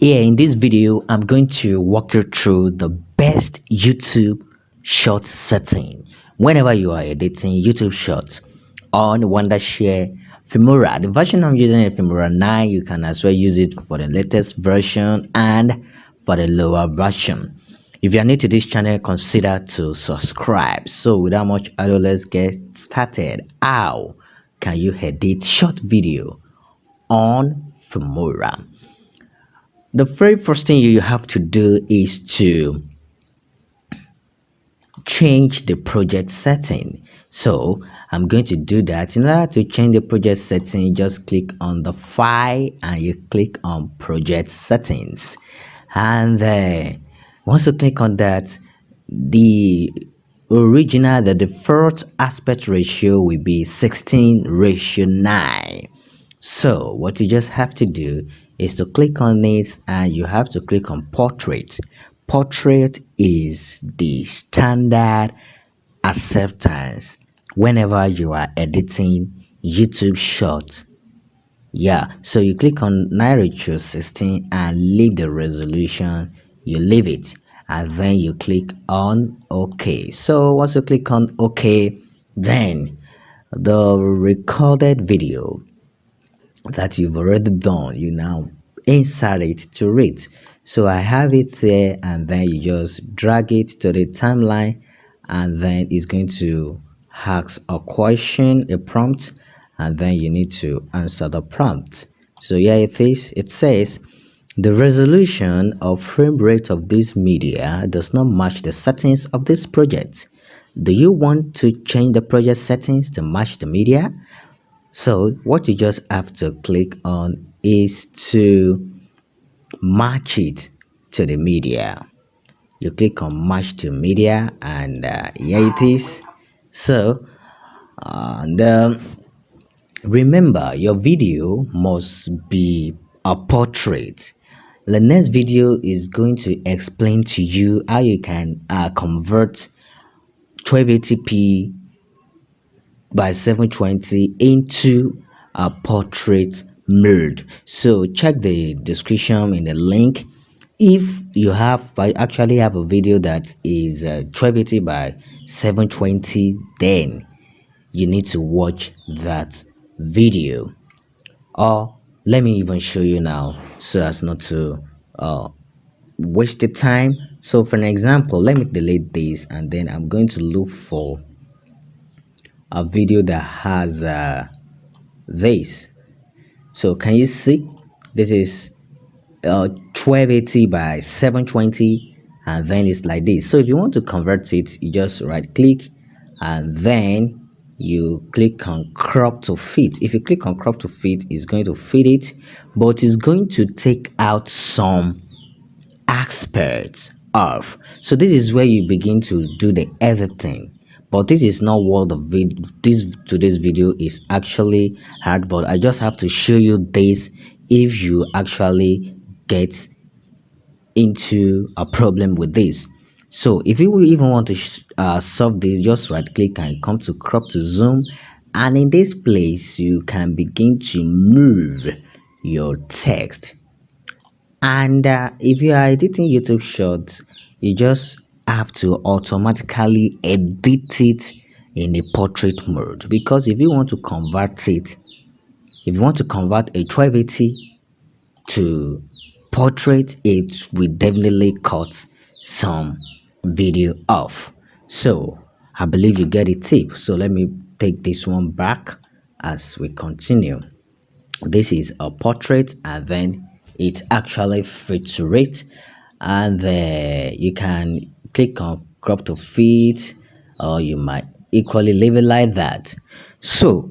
Here in this video, I'm going to walk you through the best YouTube short setting. Whenever you are editing YouTube shorts on Wondershare Filmora, the version I'm using is Filmora 9. You can as well use it for the latest version and for the lower version. If you are new to this channel, consider to subscribe. So without much ado, let's get started. How can you edit short video on Filmora? The very first thing you have to do is to change the project setting. So I'm going to do that. In order to change the project setting, just click on the file and you click on project settings. And once you click on that, the default aspect ratio will be 16:9. So what you just have to do is to click on it and you have to click on portrait. Portrait is the standard acceptance whenever you are editing YouTube short. Yeah, so you click on night ratio 16 and leave the resolution, you leave it, and then you click on OK. So once you click on OK, then the recorded video that you've already done, you now insert it to it. So I have it there, and then you just drag it to the timeline, and then it's going to ask a question, a prompt, and then you need to answer the prompt. So here it is. It says the resolution or frame rate of this media does not match the settings of this project. Do you want to change the project settings to match the media? So what you just have to click on is to match it to the media. You click on match to media, and here it is. So remember, your video must be a portrait. The next video is going to explain to you how you can convert 1280p by 720 into a portrait mode. So check the description in the link. If you have, I actually have a video that is 1280 by 720, then you need to watch that video. Or let me even show you now so as not to waste the time. So for an example, let me delete this, and then I'm going to look for a video that has this. So can you see this is 1280 by 720, and then it's like this. So if you want to convert it, you just right click and then you click on crop to fit. If you click on crop to fit, it's going to fit it, but it's going to take out some aspects of. So this is where you begin to do the editing. But this is not what today's video is actually hard, but I just have to show you this if you actually get into a problem with this. So if you even want to solve this, just right click and come to crop to zoom, and in this place you can begin to move your text. And if you are editing YouTube shorts, you just have to automatically edit it in a portrait mode, because if you want to convert it, if you want to convert a 1280 to portrait, it will definitely cut some video off. So I believe you get a tip. So let me take this one back as we continue. This is a portrait, and then it actually fits to it, and you can click on crop to fit, or you might equally leave it like that. So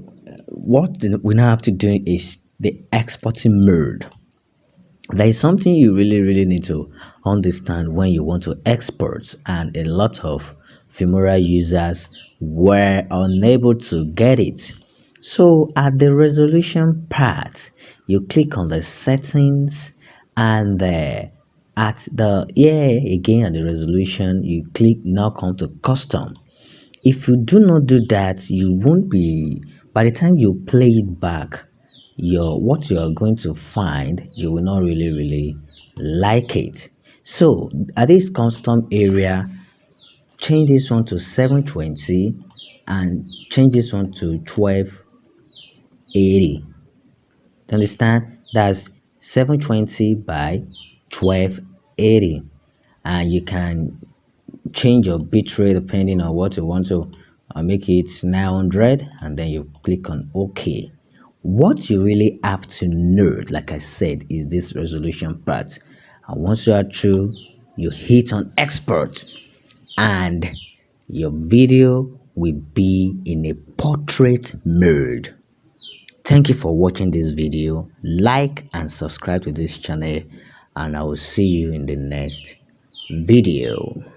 what we now have to do is the exporting mode. There is something you really need to understand when you want to export, and a lot of Filmora users were unable to get it. So at the resolution part, you click on the settings, and at the again at the resolution, you click, now come to custom. If you do not do that, you won't be, by the time you play it back, what you are going to find, you will not really like it. So at this custom area, change this one to 720 and change this one to 1280. Understand? That's 720 by 1280. And you can change your bitrate depending on what you want to make it 900, and then you click on OK. What you really have to know, like I said, is this resolution part. And once you are through, you hit on export and your video will be in a portrait mode. Thank you for watching this video. Like and subscribe to this channel, and I will see you in the next video.